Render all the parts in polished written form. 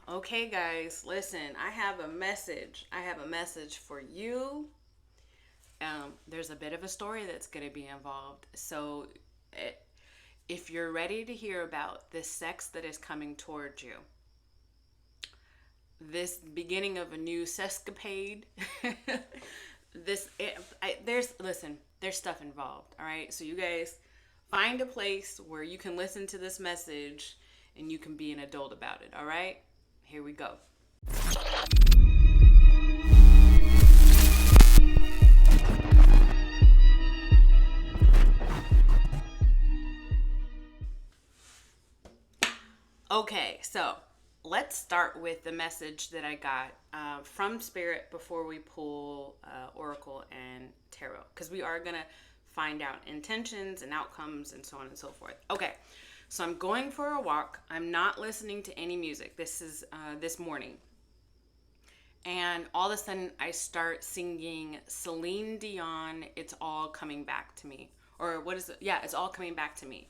Okay, guys, listen, I have a message. I have a message for you. There's a bit of a story that's going to be involved. So, eh, if you're ready to hear about the sex that is coming towards you, this beginning of a new sexcapade, there's stuff involved. All right, so you guys find a place where you can listen to this message and you can be an adult about it. All right, here we go. Okay, so let's start with the message that I got from Spirit before we pull Oracle and Tarot, because we are going to find out intentions and outcomes and so on and so forth. Okay, so I'm going for a walk. I'm not listening to any music. This is this morning. And all of a sudden, I start singing Celine Dion, It's All Coming Back to Me. Or what is it? Yeah, It's All Coming Back to Me.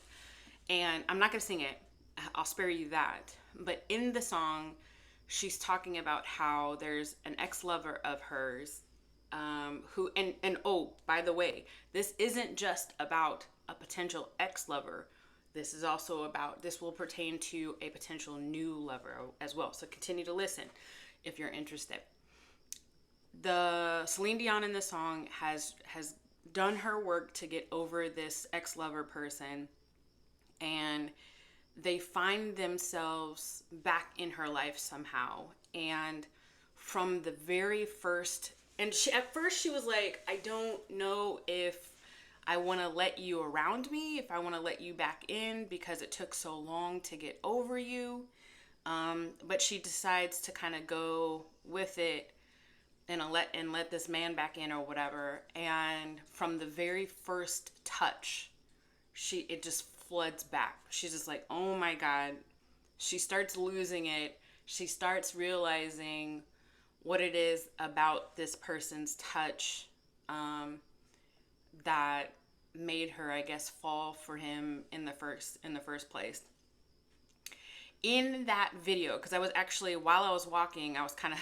And I'm not going to sing it. I'll spare you that. But in the song, she's talking about how there's an ex-lover of hers who, and oh, by the way, this isn't just about a potential ex-lover. This is also about, this will pertain to a potential new lover as well. So continue to listen if you're interested. The Celine Dion in the song has done her work to get over this ex-lover person, and they find themselves back in her life somehow. And from the very first, and at first she was like, I don't know if I want to let you around me, if I want to let you back in, because it took so long to get over you. But she decides to kind of go with it and let this man back in or whatever. And from the very first touch, it just floods back. She's just like, oh my God. She starts losing it. She starts realizing what it is about this person's touch that made her, I guess, fall for him in the first place. In that video, because I was actually, while I was walking, I was kind of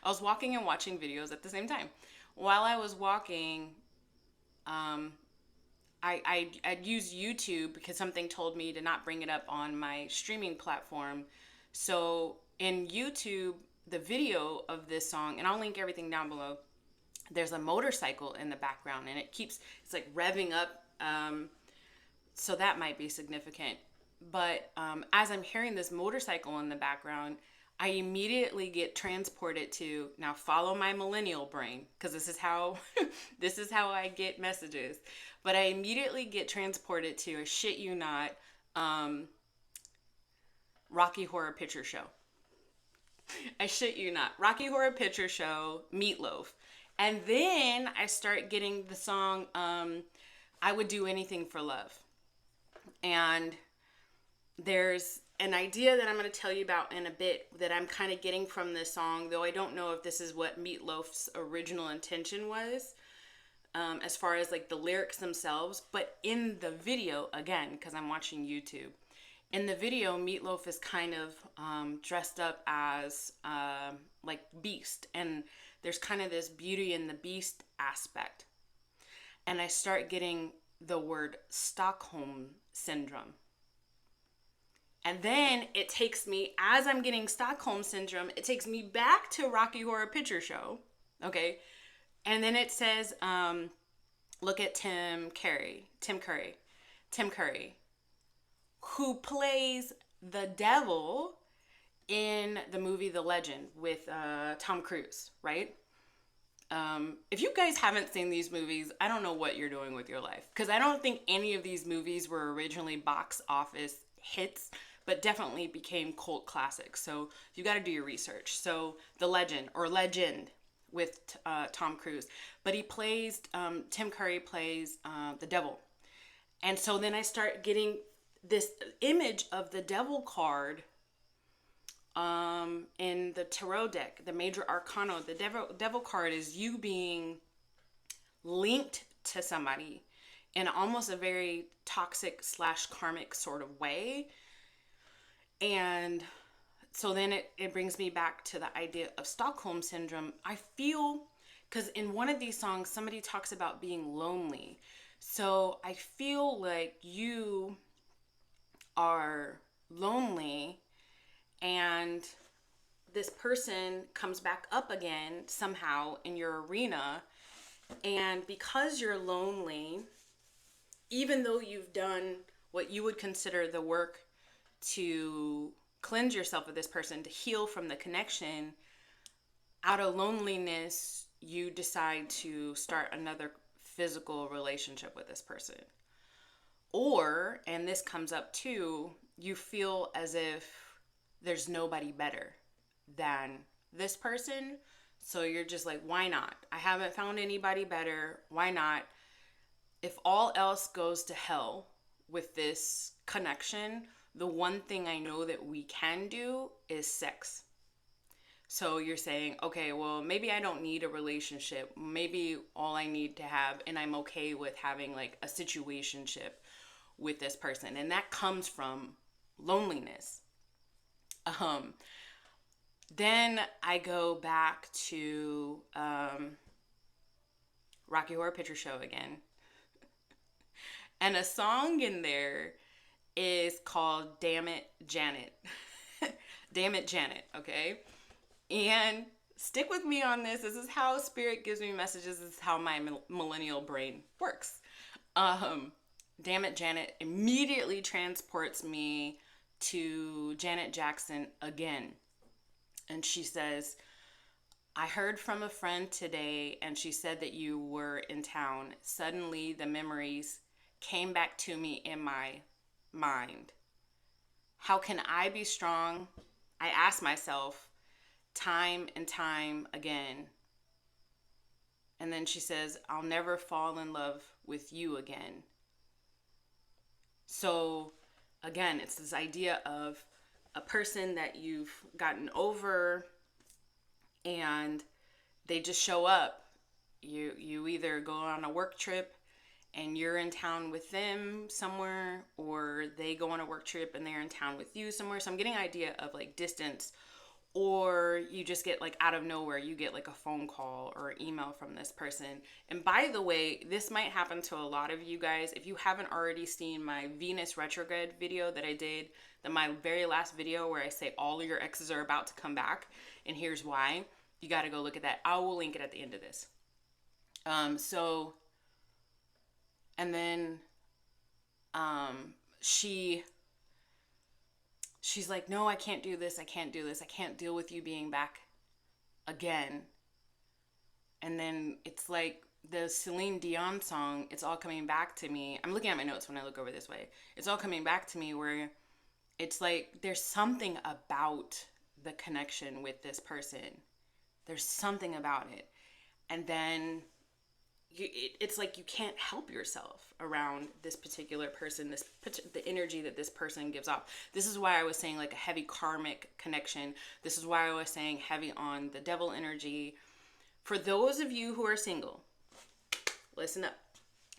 I was walking and watching videos at the same time. While I was walking, I'd use YouTube because something told me to not bring it up on my streaming platform. So in YouTube, the video of this song, and I'll link everything down below, there's a motorcycle in the background, and it's like revving up. So that might be significant. But as I'm hearing this motorcycle in the background, I immediately get transported to, now follow my millennial brain, because this is how this is how I get messages. But I immediately get transported to, I shit you not, Rocky Horror Picture Show. I shit you not, Rocky Horror Picture Show, Meatloaf. And then I start getting the song I Would Do Anything for Love. And there's an idea that I'm going to tell you about in a bit that I'm kind of getting from this song, though I don't know if this is what Meatloaf's original intention was, as far as like the lyrics themselves. But in the video, again, because I'm watching YouTube, in the video, Meatloaf is kind of dressed up as like Beast, and there's kind of this Beauty and the Beast aspect. And I start getting the word Stockholm Syndrome. And then it takes me, as I'm getting Stockholm Syndrome, it takes me back to Rocky Horror Picture Show. Okay. And then it says, look at Tim Curry, who plays the devil in the movie The Legend with Tom Cruise, right? If you guys haven't seen these movies, I don't know what you're doing with your life, because I don't think any of these movies were originally box office hits, but definitely became cult classics. So you got to do your research. So The Legend, or Legend, with Tom Cruise, but Tim Curry plays the devil. And so then I start getting this image of the devil card in the tarot deck, the major arcana. The devil card is you being linked to somebody in almost a very toxic / karmic sort of way. And So then it brings me back to the idea of Stockholm syndrome. I feel, because in one of these songs, somebody talks about being lonely. So I feel like you are lonely, and this person comes back up again somehow in your arena. And because you're lonely, even though you've done what you would consider the work to cleanse yourself of this person, to heal from the connection, out of loneliness, you decide to start another physical relationship with this person. Or, and this comes up too, you feel as if there's nobody better than this person. So you're just like, why not? I haven't found anybody better. Why not? If all else goes to hell with this connection, the one thing I know that we can do is sex. So you're saying, okay, well, maybe I don't need a relationship. Maybe all I need to have, and I'm okay with having like a situationship with this person. And that comes from loneliness. Then I go back to Rocky Horror Picture Show again. And a song in there is called Damn It, Janet. Damn It, Janet, okay? And stick with me on this. This is how spirit gives me messages. This is how my millennial brain works. Damn It, Janet immediately transports me to Janet Jackson again. And she says, I heard from a friend today and she said that you were in town. Suddenly the memories came back to me in my mind. How can I be strong? I ask myself time and time again. And then she says, I'll never fall in love with you again. So again, it's this idea of a person that you've gotten over and they just show up. You either go on a work trip and you're in town with them somewhere, or they go on a work trip and they're in town with you somewhere. So I'm getting an idea of like distance, or you just get like out of nowhere, you get like a phone call or email from this person. And by the way, this might happen to a lot of you guys. If you haven't already seen my Venus retrograde video that I did, my very last video where I say all of your exes are about to come back and here's why, you got to go look at that. I will link it at the end of this. And then she's like, no, I can't do this. I can't do this. I can't deal with you being back again. And then it's like the Celine Dion song, It's All Coming Back to Me. I'm looking at my notes when I look over this way. It's all coming back to me, where it's like there's something about the connection with this person. There's something about it. And then it's like you can't help yourself around this particular person, the energy that this person gives off. This is why I was saying like a heavy karmic connection. This is why I was saying heavy on the devil energy. For those of you who are single, listen up.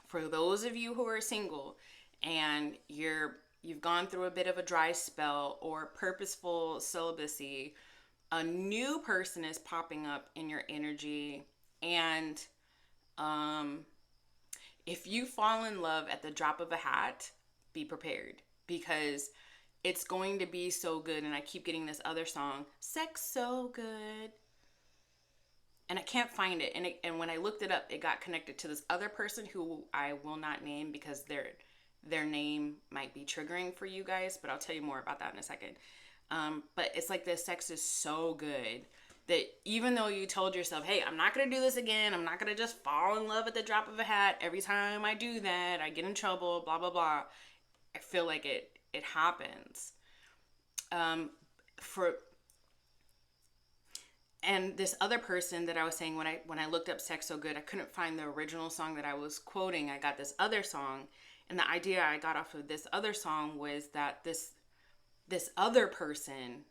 For those of you who are single and you've gone through a bit of a dry spell or purposeful celibacy, a new person is popping up in your energy. And if you fall in love at the drop of a hat, be prepared, because it's going to be so good. And I keep getting this other song, Sex So Good, and I can't find it. And when I looked it up, it got connected to this other person who I will not name because their name might be triggering for you guys, but I'll tell you more about that in a second. But it's like this sex is so good that even though you told yourself, hey, I'm not going to do this again, I'm not going to just fall in love at the drop of a hat, every time I do that, I get in trouble, blah, blah, blah. I feel like it happens. And this other person that I was saying, when I looked up Sex So Good, I couldn't find the original song that I was quoting. I got this other song, and the idea I got off of this other song was that this other person,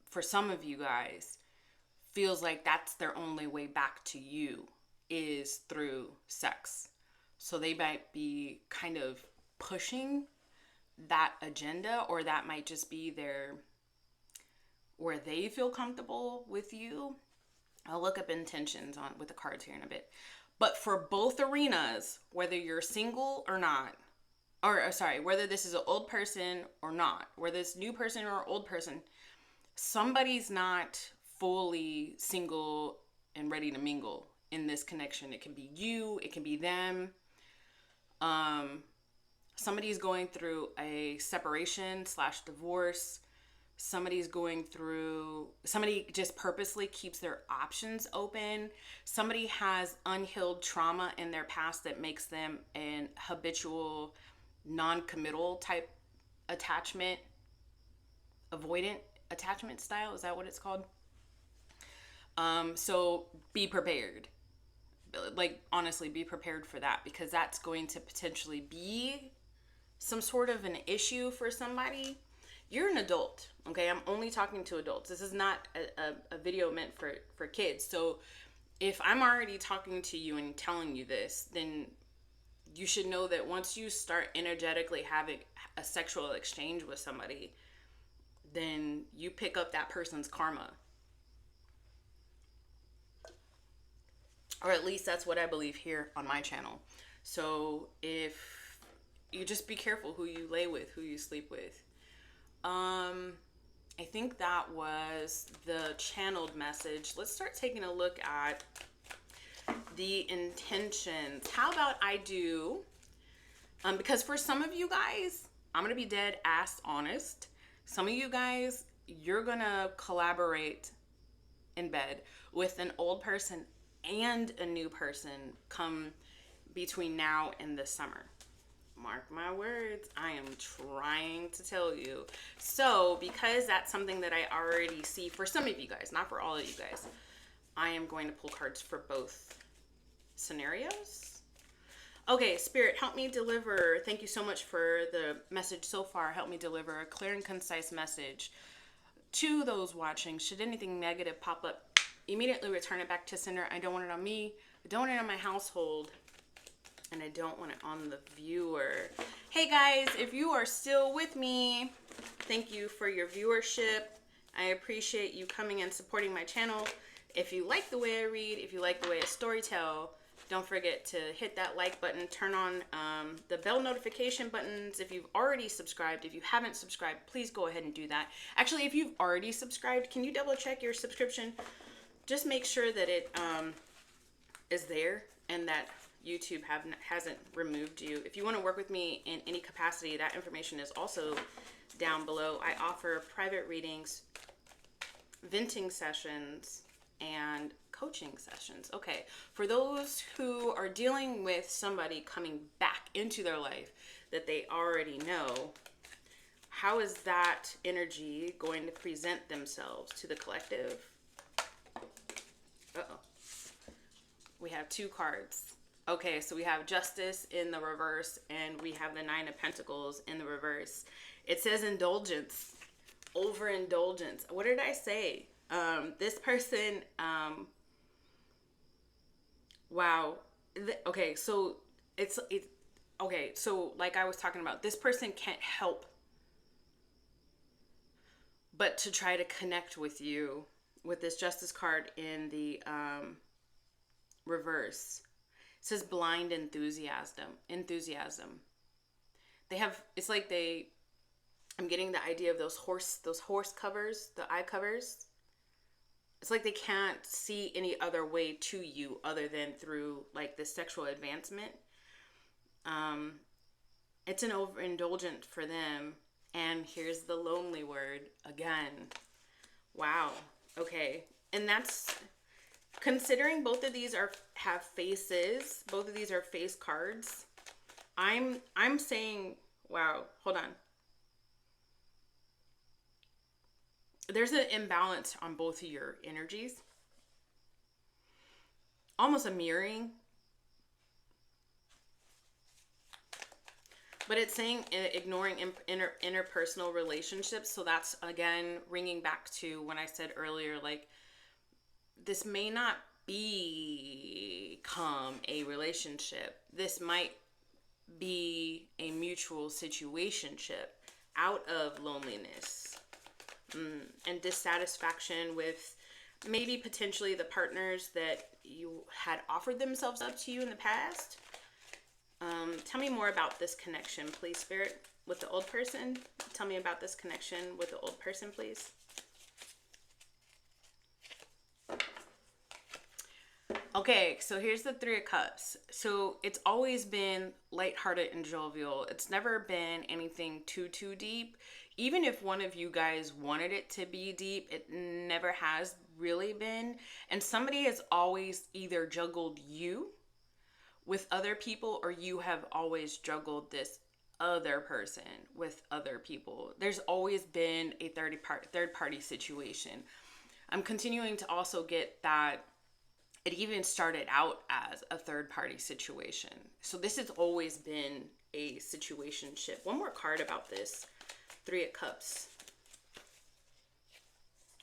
for some of you guys, feels like that's their only way back to you is through sex. So they might be kind of pushing that agenda, or that might just be their where they feel comfortable with you. I'll look up intentions on with the cards here in a bit. But for both arenas, whether you're single or not, or sorry, whether this is an old person or not, whether it's new person or old person, somebody's not fully single and ready to mingle in this connection. It can be you, it can be them. Somebody's going through a separation / divorce. Somebody just purposely keeps their options open. Somebody has unhealed trauma in their past that makes them an habitual, non-committal type attachment, avoidant attachment style. Is that what it's called? So be prepared. Like, honestly, be prepared for that, because that's going to potentially be some sort of an issue for somebody. You're an adult, okay? I'm only talking to adults. This is not a video meant for kids. So if I'm already talking to you and telling you this, then you should know that once you start energetically having a sexual exchange with somebody, then you pick up that person's karma. Or at least that's what I believe here on my channel. So if you just be careful who you lay with, who you sleep with. I think that was the channeled message. Let's start taking a look at the intentions. How about I do, because for some of you guys, I'm going to be dead ass honest. Some of you guys, you're going to collaborate in bed with an old person and a new person come between now and the summer. Mark my words, I am trying to tell you. So, because that's something that I already see for some of you guys, not for all of you guys, I am going to pull cards for both scenarios. Okay, Spirit, help me deliver. Thank you so much for the message so far. Help me deliver a clear and concise message to those watching. Should anything negative pop up, immediately return it back to sender. I don't want it on me. I don't want it on my household. And I don't want it on the viewer. Hey guys, if you are still with me, thank you for your viewership. I appreciate you coming and supporting my channel. If you like the way I read, if you like the way I storytell, don't forget to hit that like button, turn on the bell notification buttons if you've already subscribed. If you haven't subscribed, please go ahead and do that. Actually, if you've already subscribed, can you double check your subscription? Just make sure that it is there and that YouTube hasn't removed you. If you want to work with me in any capacity, that information is also down below. I offer private readings, venting sessions, and coaching sessions. Okay, for those who are dealing with somebody coming back into their life that they already know, how is that energy going to present themselves to the collective? Uh-oh. We have two cards. Okay, so we have Justice in the reverse, and we have the Nine of Pentacles in the reverse. It says indulgence, overindulgence. What did I say? This person, wow. Okay, so okay, so like I was talking about, this person can't help but to try to connect with you with this Justice card in the reverse. It says blind enthusiasm. They have, it's like I'm getting the idea of those horse covers, the eye covers. It's like they can't see any other way to you other than through like the sexual advancement. It's an overindulgent for them. And here's the lonely word again. Wow. Okay. And that's, considering both of these have faces, both of these are face cards, I'm saying, wow, hold on. There's an imbalance on both of your energies. Almost a mirroring. But it's saying ignoring interpersonal relationships. So that's, again, ringing back to when I said earlier, like, this may not become a relationship. This might be a mutual situationship out of loneliness. and dissatisfaction with maybe potentially the partners that you had offered themselves up to you in the past. Tell me more about this connection, please, Spirit, with the old person. Tell me about this connection with the old person, please. Okay, so here's the Three of Cups. So it's always been lighthearted and jovial. It's never been anything too deep. Even if one of you guys wanted it to be deep, it never has really been. And somebody has always either juggled you with other people, or you have always juggled this other person with other people. There's always been a third party situation. I'm continuing to also get that it even started out as a third party situation. So this has always been a situationship. One more card about this Three of Cups.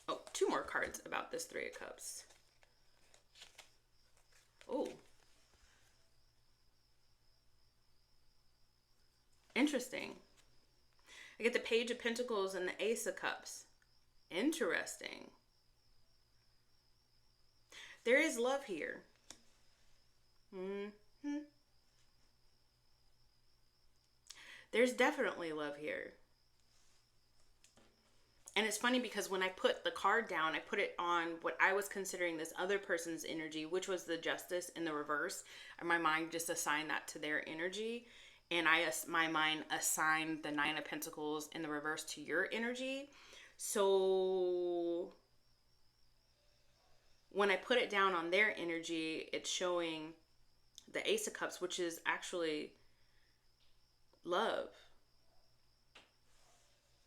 Oh, two more cards about this Three of Cups. Oh. Interesting. I get the Page of Pentacles and the Ace of Cups. Interesting. There is love here. There's definitely love here. And it's funny because when I put the card down, I put it on what I was considering this other person's energy, which was the Justice in the reverse. And my mind just assigned that to their energy. And my mind assigned the Nine of Pentacles in the reverse to your energy. So when I put it down on their energy, it's showing the Ace of Cups, which is actually love.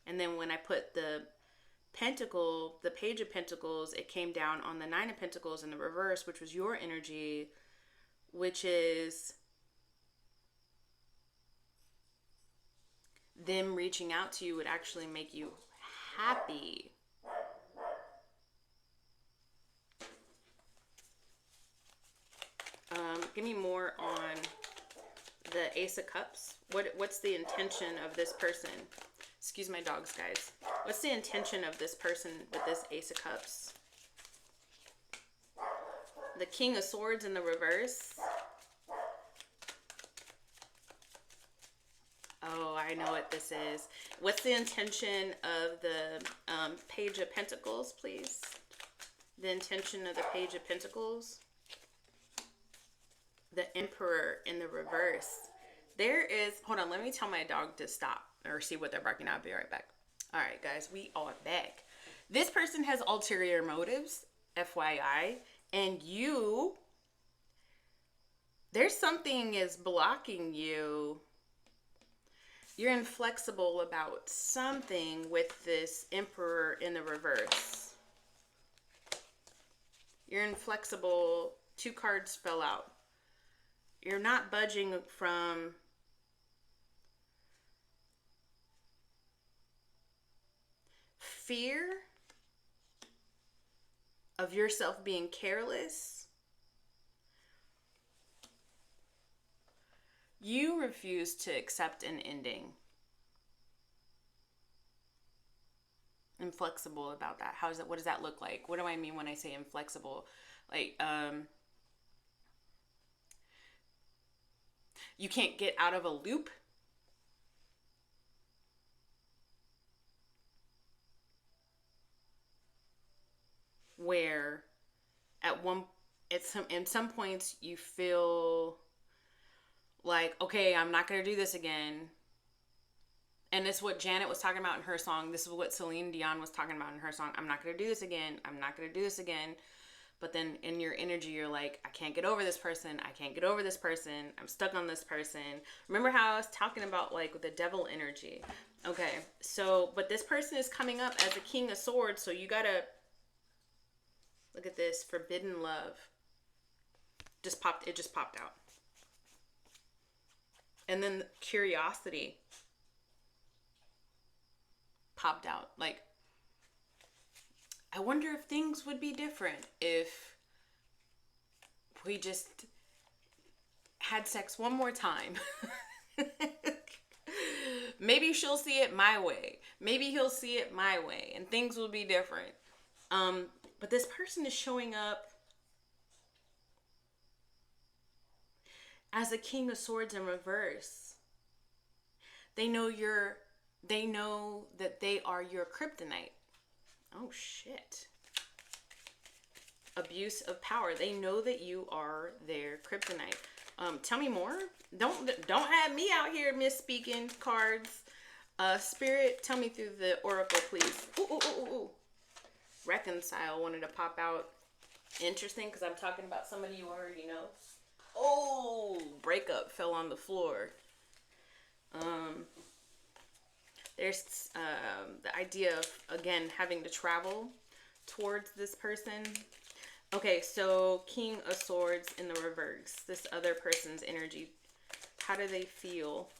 And then when I put the Pentacle, the Page of Pentacles, it came down on the Nine of Pentacles in the reverse, which was your energy, which is them reaching out to you would actually make you happy. Give me more on the Ace of Cups. What's the intention of this person? Excuse my dogs, guys. What's the intention of this person with this Ace of Cups? The King of Swords in the reverse. Oh, I know what this is. What's the intention of the Page of Pentacles, please? The intention of the Page of Pentacles. The Emperor in the reverse. There is, hold on, let me tell my dog to stop or see what they're barking at. I'll be right back. All right, guys, we are back. This person has ulterior motives, FYI, and there's something is blocking you. You're inflexible about something with this Emperor in the reverse. You're inflexible. Two cards fell out. You're not budging from fear of yourself being careless. You refuse to accept an ending. Inflexible about that. What does that look like? What do I mean when I say inflexible? Like, you can't get out of a loop. Where in some points you feel like, okay, I'm not going to do this again. And this is what Janet was talking about in her song. This is what Celine Dion was talking about in her song. I'm not going to do this again. I'm not going to do this again. But then in your energy, you're like, I can't get over this person. I can't get over this person. I'm stuck on this person. Remember how I was talking about like with the devil energy? Okay, so, but this person is coming up as a King of Swords. So you got to look at this. Forbidden love. It just popped out. And then curiosity popped out. Like, I wonder if things would be different if we just had sex one more time. Maybe she'll see it my way. Maybe he'll see it my way, and things will be different. But this person is showing up as a King of Swords in reverse. They know that they are your kryptonite. Oh shit. Abuse of power. They know that you are their kryptonite. Tell me more. Don't have me out here misspeaking cards. Spirit, tell me through the oracle, please. Ooh. Reconcile wanted to pop out. Interesting, because I'm talking about somebody you already know. Oh, breakup fell on the floor. There's the idea of, again, having to travel towards this person. Okay, so King of Swords in the reverse. This other person's energy. How do they feel?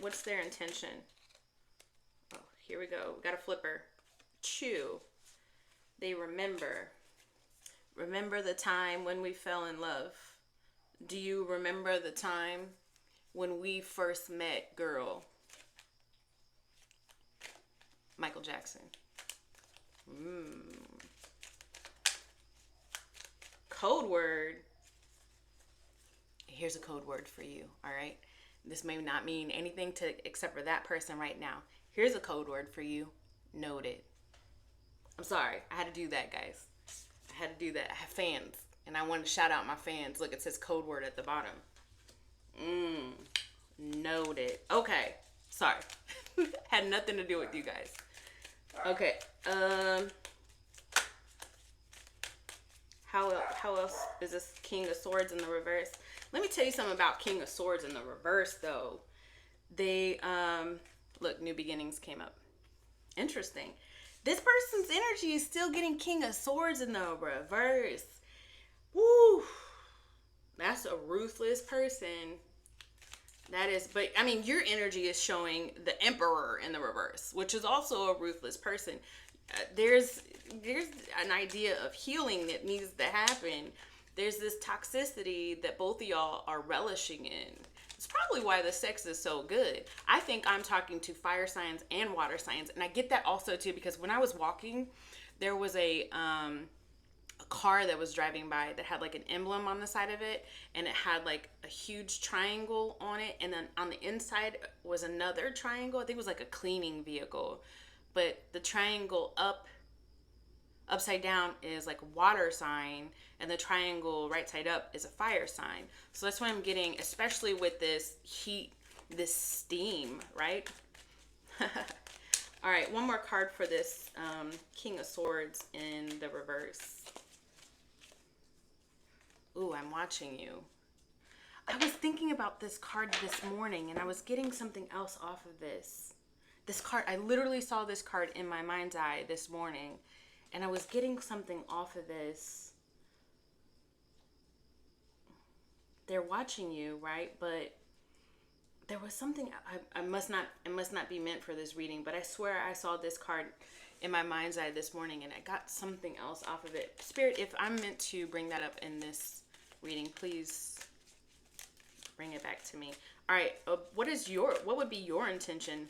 What's their intention? Oh, here we go. We got a flipper. Chew. They remember. Remember the time when we fell in love. Do you remember the time when we first met, girl? Michael Jackson. Code word. Here's a code word for you, all right? This may not mean anything except for that person right now. Here's a code word for you. Noted. I'm sorry. I had to do that, guys. I had to do that. I have fans, and I want to shout out my fans. Look, it says code word at the bottom. Noted. Okay. Sorry. Had nothing to do with you guys. Okay. How else is this King of Swords in the reverse? Let me tell you something about King of Swords in the reverse, though. They, look, new beginnings came up. Interesting. This person's energy is still getting King of Swords in the reverse. Woo. That's a ruthless person. That is, but I mean, your energy is showing the Emperor in the reverse, which is also a ruthless person. There's an idea of healing that needs to happen. There's this toxicity that both of y'all are relishing in. It's probably why the sex is so good. I think I'm talking to fire signs and water signs, and I get that also too because when I was walking, there was a car that was driving by that had like an emblem on the side of it, and it had like a huge triangle on it, and then on the inside was another triangle. I think it was like a cleaning vehicle, but the triangle upside down is like a water sign, and the triangle right side up is a fire sign. So that's what I'm getting, especially with this heat, this steam, right? All right, one more card for this King of Swords in the reverse. Ooh, I'm watching you. I was thinking about this card this morning, and I was getting something else off of this. This card, I literally saw this card in my mind's eye this morning, and I was getting something off of this. They're watching you, right? But there was something, it must not be meant for this reading, but I swear I saw this card in my mind's eye this morning, and I got something else off of it. Spirit, if I'm meant to bring that up in this reading, please bring it back to me. All right, what would be your intention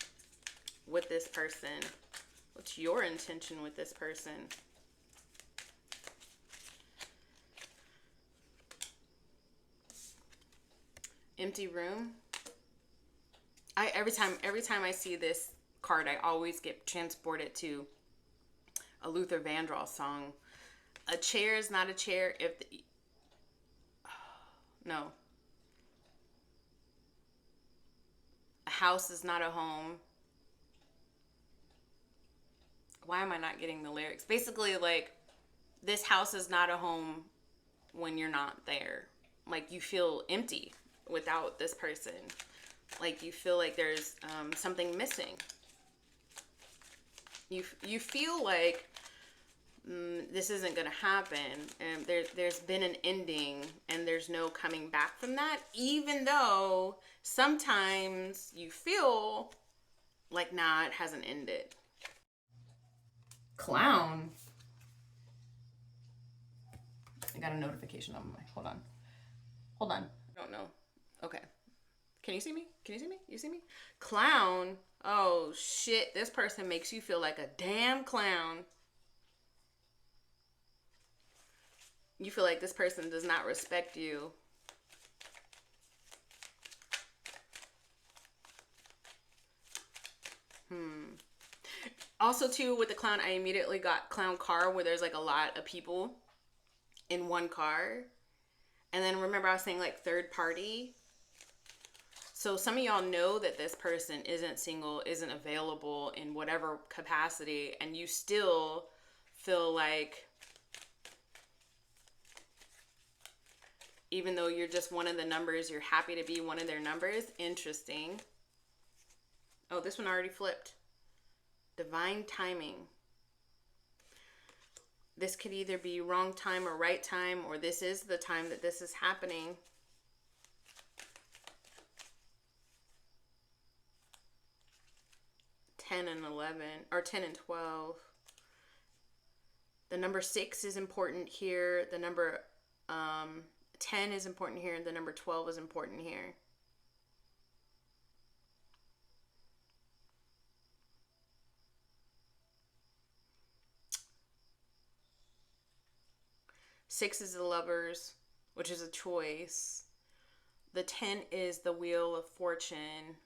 with this person? What's your intention with this person? Empty room. Every time I see this card, I always get transported to a Luther Vandross song. A chair is not a chair if no. A house is not a home. Why am I not getting the lyrics? Basically, like, this house is not a home when you're not there. Like, you feel empty without this person. Like, you feel like there's something missing. You feel like this isn't going to happen, and there's been an ending, and there's no coming back from that, even though sometimes you feel like, nah, it hasn't ended. Clown. I got a notification on my, hold on. I don't know. Okay. Can you see me? Can you see me? You see me? Clown. Oh shit, this person makes you feel like a damn clown. You feel like this person does not respect you. Also, too, with the clown, I immediately got clown car, where there's like a lot of people in one car. And then remember I was saying like third party. So some of y'all know that this person isn't single, isn't available in whatever capacity, and you still feel like, even though you're just one of the numbers, you're happy to be one of their numbers. Interesting. Oh, this one already flipped. Divine timing. This could either be wrong time or right time, or this is the time that this is happening. (10 and 11) or 10 and 12. The number 6 is important here. The number 10 is important here. And the number 12 is important here. Six is the Lovers, which is a choice. The 10 is the Wheel of Fortune,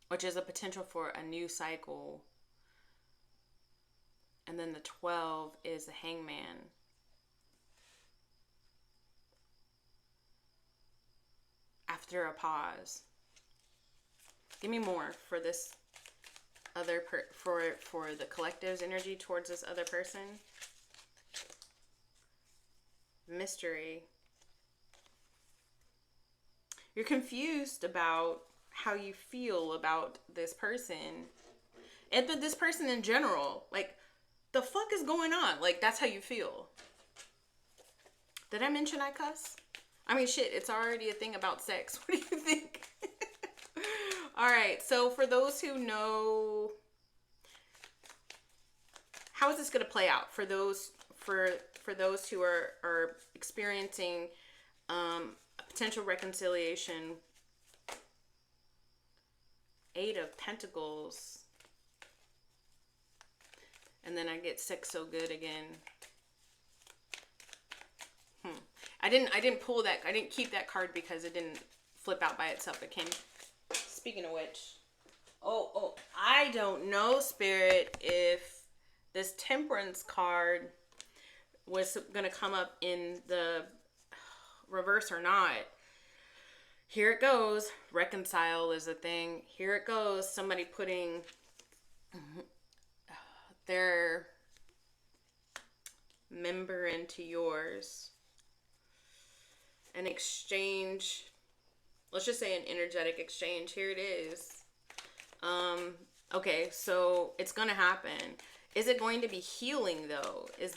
which is a potential for a new cycle. And then the 12 is the Hangman. After a pause. Give me more for this other for the collective's energy towards this other person. Mystery. You're confused about how you feel about this person. And this person in general. Like, the fuck is going on? Like, that's how you feel. Did I mention I cuss? I mean, shit, it's already a thing about sex. What do you think? Alright, so for those who know, how is this going to play out? For those who are experiencing a potential reconciliation. 8 of Pentacles. And then I get 6 so good again. I didn't pull that. I didn't keep that card because it didn't flip out by itself. It came. Speaking of which, oh, I don't know, Spirit, if this Temperance card was gonna come up in the reverse or not. Here it goes. Reconcile is a thing. Here it goes. Somebody putting their member into yours. An exchange. Let's just say an energetic exchange. Here it is. Okay, so it's going to happen. Is it going to be healing, though? Is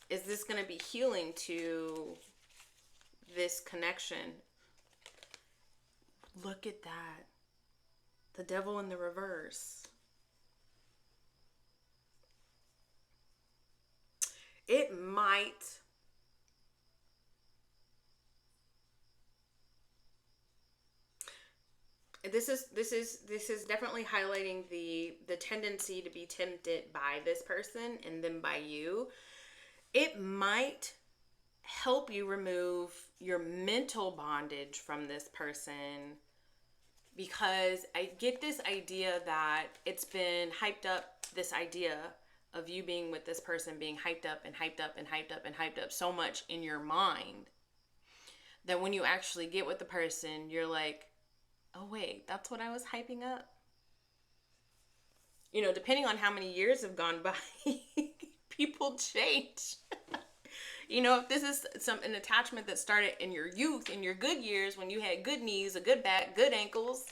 this going to be healing to this connection? Look at that. The Devil in the reverse. It might. This is definitely highlighting the tendency to be tempted by this person and then by you. It might help you remove your mental bondage from this person, because I get this idea that it's been hyped up, this idea of you being with this person being hyped up and hyped up and hyped up and hyped up so much in your mind that when you actually get with the person, you're like, oh wait, that's what I was hyping up? You know, depending on how many years have gone by, people change. You know, if this is an attachment that started in your youth, in your good years, when you had good knees, a good back, good ankles,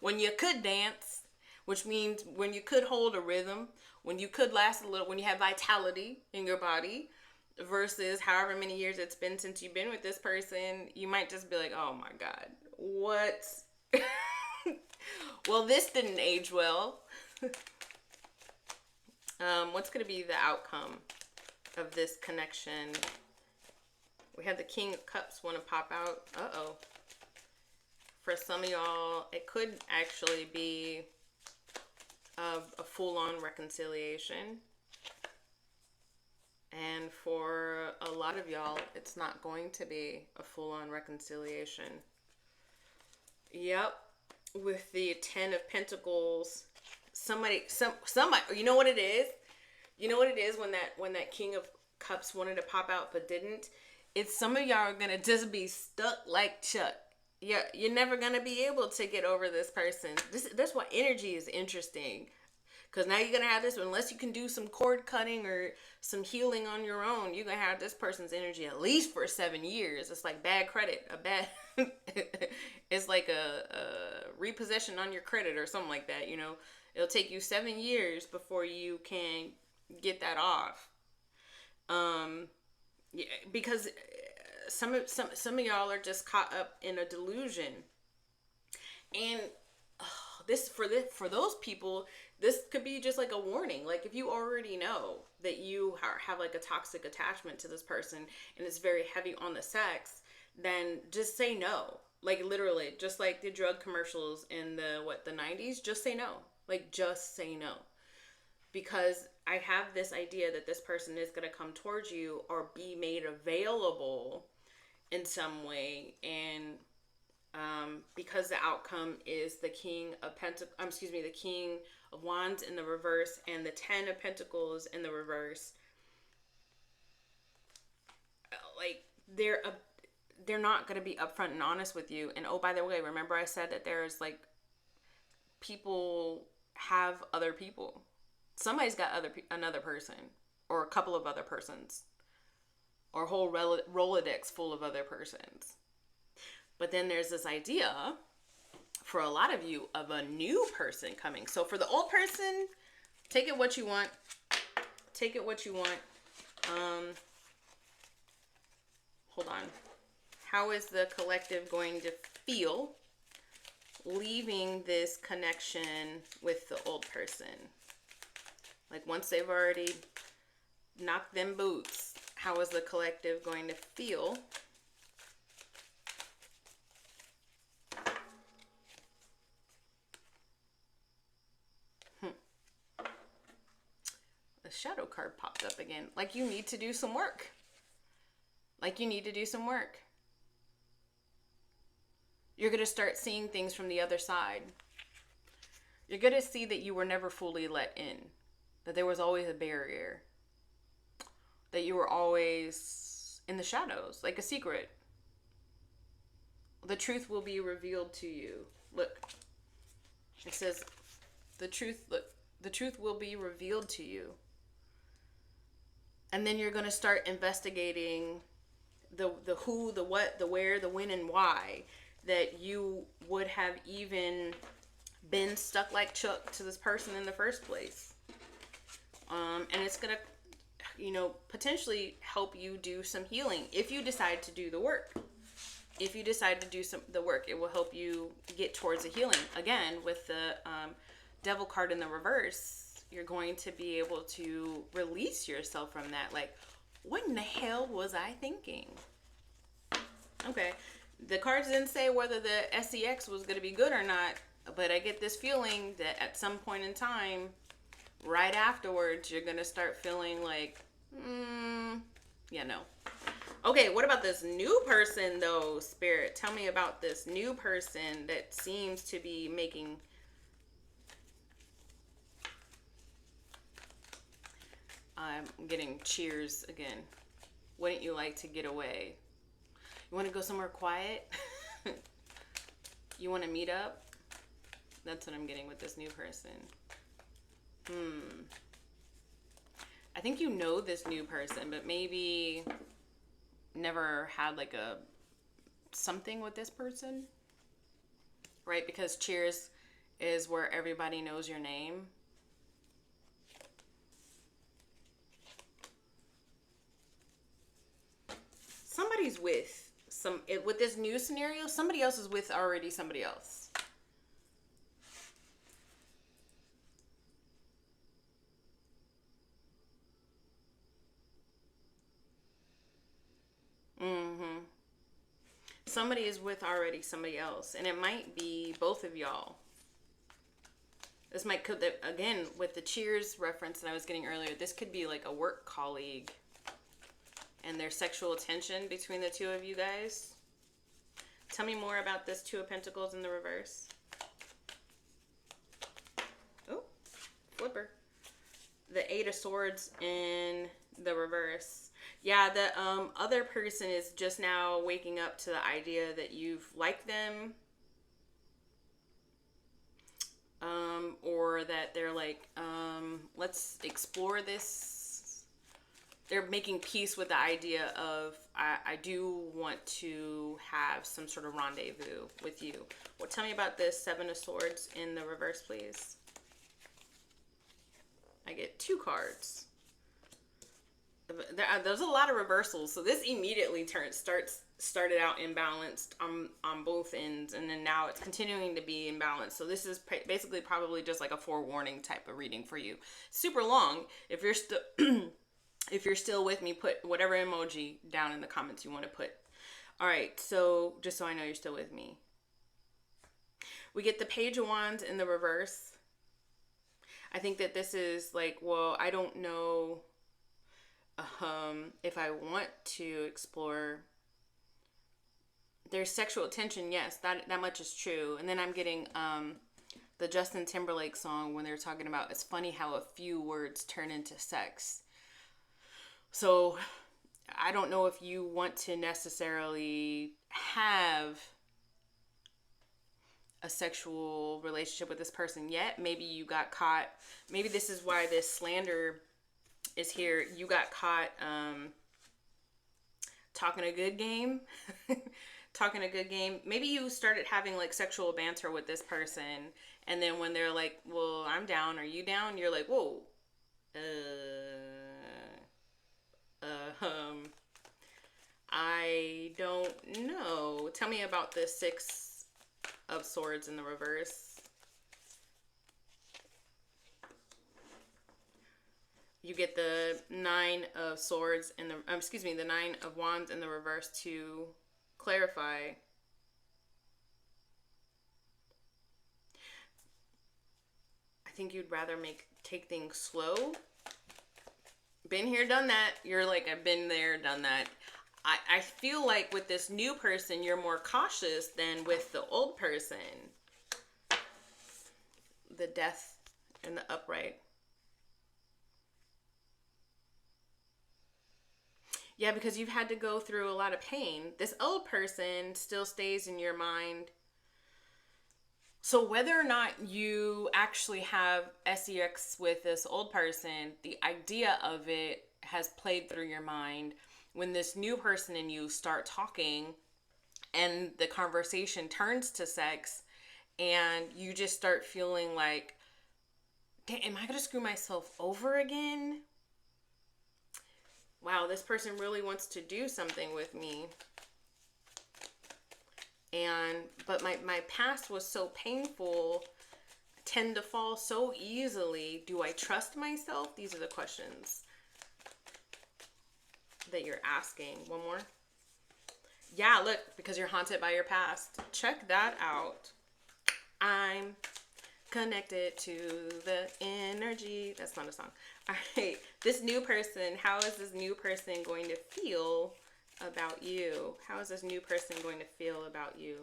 when you could dance, which means when you could hold a rhythm, when you could last a little, when you have vitality in your body, versus however many years it's been since you've been with this person, you might just be like, oh my God, what? Well, this didn't age well. What's going to be the outcome of this connection? We have the King of Cups want to pop out. Uh-oh. For some of y'all, it could actually be a full-on reconciliation. And for a lot of y'all, it's not going to be a full-on reconciliation. Yep. With the Ten of Pentacles, somebody, you know what it is? You know what it is when that King of Cups wanted to pop out but didn't? It's some of y'all are gonna just be stuck like Chuck. You're never gonna be able to get over this person. That's why energy is interesting. Because now you're going to have this, unless you can do some cord cutting or some healing on your own, you're going to have this person's energy at least for 7 years. It's like bad credit, it's like a repossession on your credit or something like that, you know. It'll take you 7 years before you can get that off. Yeah, because some of y'all are just caught up in a delusion. And for those people, this could be just like a warning. Like if you already know that you have like a toxic attachment to this person and it's very heavy on the sex, then just say no. Like literally, just like the drug commercials in the 90s, just say no. Like just say no. Because I have this idea that this person is going to come towards you or be made available in some way, and because the outcome is the King of the King of Wands in the reverse and the Ten of Pentacles in the reverse, like they're not going to be upfront and honest with you. And oh, by the way, remember I said that there's like people have other people. Somebody's got another person or a couple of other persons or a whole Rolodex full of other persons. But then there's this idea for a lot of you of a new person coming. So for the old person, take it what you want. Take it what you want. Hold on. How is the collective going to feel leaving this connection with the old person? Like once they've already knocked them boots, how is the collective going to feel? The shadow card popped up again. Like you need to do some work. Like you need to do some work. You're going to start seeing things from the other side. You're going to see that you were never fully let in. That there was always a barrier. That you were always in the shadows, like a secret. The truth will be revealed to you. Look. It says, the truth will be revealed to you. And then you're going to start investigating the who, the what, the where, the when, and why. That you would have even been stuck like Chuck to this person in the first place. And it's going to, potentially help you do some healing if you decide to do the work. If you decide to do the work, it will help you get towards a healing. Again, with the Devil card in the reverse, you're going to be able to release yourself from that. Like, what in the hell was I thinking? Okay. The cards didn't say whether the SEX was going to be good or not, but I get this feeling that at some point in time, right afterwards, you're going to start feeling like, no. Okay, what about this new person, though, Spirit? Tell me about this new person that seems to be making... I'm getting cheers again. Wouldn't you like to get away? You want to go somewhere quiet? You want to meet up? That's what I'm getting with this new person. I think you know this new person, but maybe never had like a something with this person, right? Because cheers is where everybody knows your name. Somebody's with with this new scenario, somebody else is with already somebody else. Somebody is with already somebody else, and it might be both of y'all. This might could, again, with the Cheers reference that I was getting earlier, this could be like a work colleague and there's sexual tension between the two of you guys. Tell me more about this Two of Pentacles in the reverse. Oh, flipper. The Eight of Swords in the reverse. Yeah, the other person is just now waking up to the idea that you've liked them. Or that they're like, let's explore this. They're making peace with the idea of, I do want to have some sort of rendezvous with you. Well, tell me about this Seven of Swords in the reverse, please. I get 2 cards. There's a lot of reversals, so this immediately started out imbalanced on both ends, and then now it's continuing to be imbalanced. So this is basically probably just like a forewarning type of reading for you. Super long. If you're still if you're still with me, put whatever emoji down in the comments you want to put. All right, so just so I know you're still with me, we get the Page of Wands in the reverse. I think that this is like, well, I don't know if I want to explore. There's sexual tension, yes, that much is true. And then I'm getting the Justin Timberlake song when they're talking about, it's funny how a few words turn into sex. So I don't know if you want to necessarily have a sexual relationship with this person yet. Maybe you got caught. Maybe this is why this slander is here. You got caught talking a good game. Talking a good game. Maybe you started having like sexual banter with this person, and then when they're like, well, I'm down, are you down? You're like, whoa. I don't know. Tell me about the Six of Swords in the reverse. You get the Nine of Swords in the, the Nine of Wands in the reverse to clarify. I think you'd rather take things slow. Been here, done that. You're like, I've been there, done that. I feel like with this new person, you're more cautious than with the old person. The Death and the Upright. Yeah, because you've had to go through a lot of pain. This old person still stays in your mind. So whether or not you actually have sex with this old person, the idea of it has played through your mind. When this new person and you start talking and the conversation turns to sex and you just start feeling like, am I going to screw myself over again? Wow, this person really wants to do something with me. But my past was so painful. I tend to fall so easily. Do I trust myself? These are the questions that you're asking. One more. Yeah, look, because you're haunted by your past. Check that out. I'm connected to the energy. That's not a song. All right, this new person, how is this new person going to feel about you? How is this new person going to feel about you?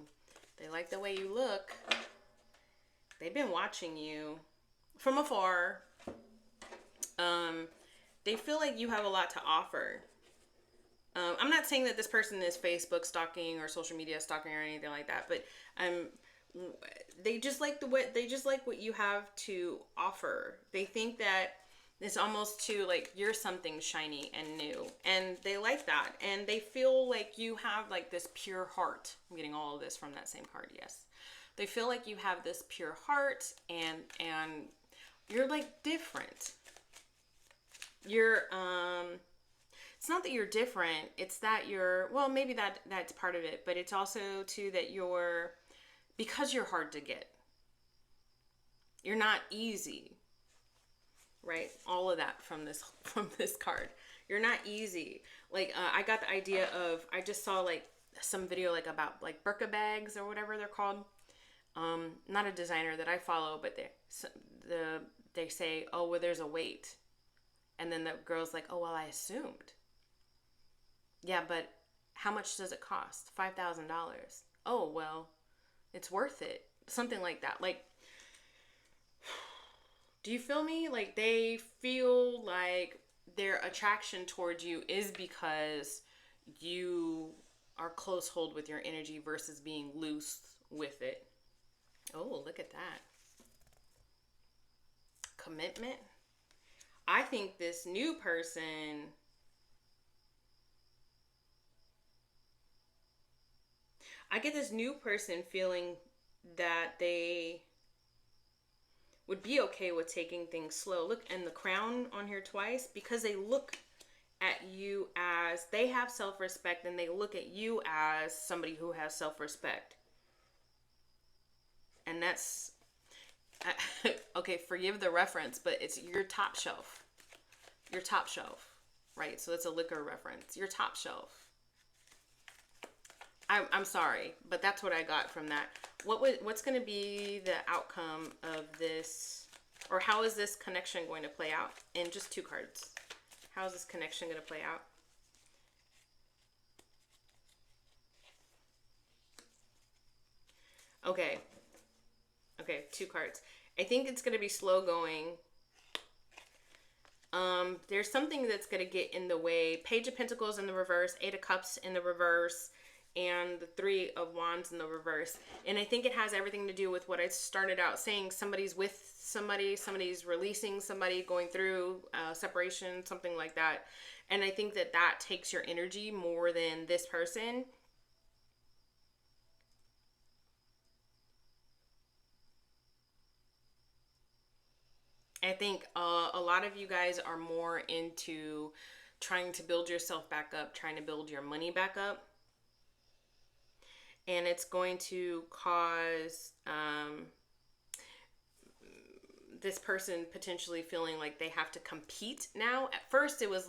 They like the way you look. They've been watching you from afar. They feel like you have a lot to offer. I'm not saying that this person is Facebook stalking or social media stalking or anything like that, but they just like what you have to offer. They think that it's almost to like you're something shiny and new, and they like that, and they feel like you have like this pure heart. I'm getting all of this from that same card. Yes, they feel like you have this pure heart, and you're like different. You're it's not that you're different, it's that you're, well, maybe that's part of it, but it's also too that you're, because you're hard to get. You're not easy. Right? All of that from this card. You're not easy. Like I got the idea of, I just saw like some video like about like burqa bags or whatever they're called. Not a designer that I follow, but they say, oh, well, there's a weight. And then the girl's like, oh, well, I assumed. Yeah, but how much does it cost? $5,000. Oh, well, it's worth it. Something like that. Like, do you feel me? Like, they feel like their attraction towards you is because you are close hold with your energy versus being loose with it. Oh, look at that. Commitment. I think this new person, I get this new person feeling that they would be okay with taking things slow. Look, and the crown on here twice, because they look at you as, they have self-respect, and they look at you as somebody who has self-respect. And that's, okay, forgive the reference, but it's your top shelf. Your top shelf, right? So it's a liquor reference. Your top shelf. I'm sorry, but that's what I got from that. What's going to be the outcome of this, or how is this connection going to play out? In just 2 cards. How is this connection going to play out? Okay. Okay, 2 cards. I think it's going to be slow going. There's something that's going to get in the way. Page of Pentacles in the reverse, 8 of Cups in the reverse, and the 3 of Wands in the reverse. And I think it has everything to do with what I started out saying. Somebody's with somebody, somebody's releasing somebody, going through separation, something like that. And I think that that takes your energy more than this person. I think a lot of you guys are more into trying to build yourself back up, trying to build your money back up. And it's going to cause this person potentially feeling like they have to compete now. At first it was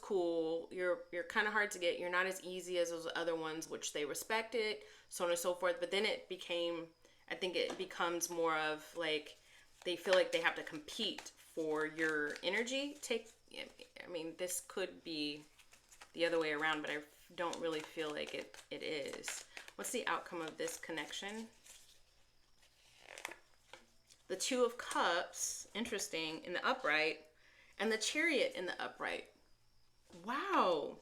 cool. You're kind of hard to get. You're not as easy as those other ones, which they respected, so on and so forth. But then I think it becomes more of like, they feel like they have to compete for your energy. This could be the other way around, but I don't really feel like it is. What's the outcome of this connection? The 2 of Cups, interesting, in the upright, and the Chariot in the upright. Wow.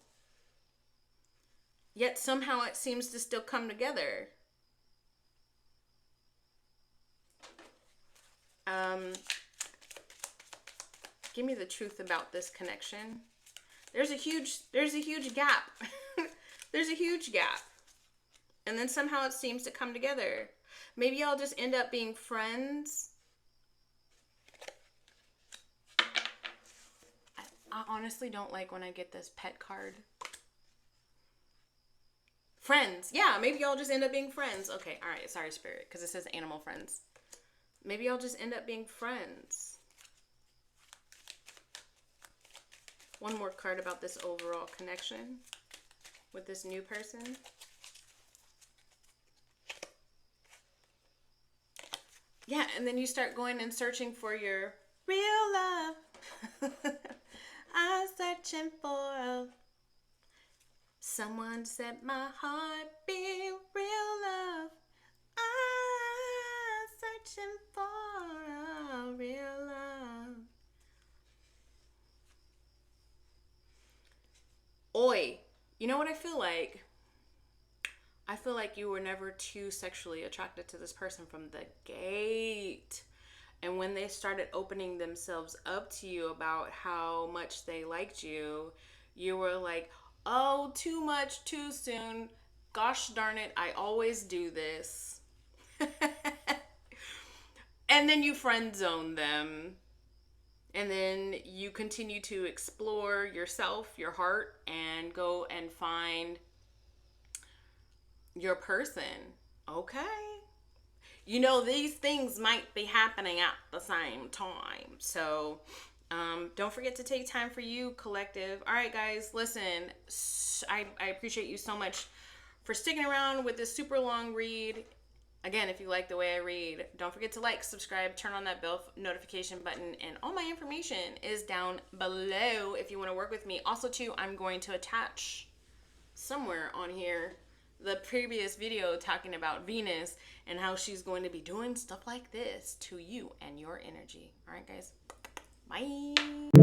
Yet somehow it seems to still come together. Give me the truth about this connection. There's a huge gap. There's a huge gap. And then somehow it seems to come together. Maybe y'all just end up being friends. I honestly don't like when I get this pet card. Friends. Yeah, maybe y'all just end up being friends. Okay, all right. Sorry, Spirit, because it says animal friends. Maybe y'all just end up being friends. One more card about this overall connection with this new person. Yeah, and then you start going and searching for your real love. I'm searching for someone to set my heart beat, real love. I'm searching for a real love. Oi, you know what I feel like? I feel like you were never too sexually attracted to this person from the gate. And when they started opening themselves up to you about how much they liked you, you were like, oh, too much, too soon. Gosh darn it, I always do this. And then you friend zone them. And then you continue to explore yourself, your heart, and go and find your person. Okay. You know, these things might be happening at the same time. So, Don't forget to take time for you, collective. All right, guys, listen, I appreciate you so much for sticking around with this super long read. Again, if you like the way I read, don't forget to like, subscribe, turn on that bell notification button, and all my information is down below if you want to work with me. Also, too, I'm going to attach somewhere on here the previous video talking about Venus and how she's going to be doing stuff like this to you and your energy. All right, guys. Bye.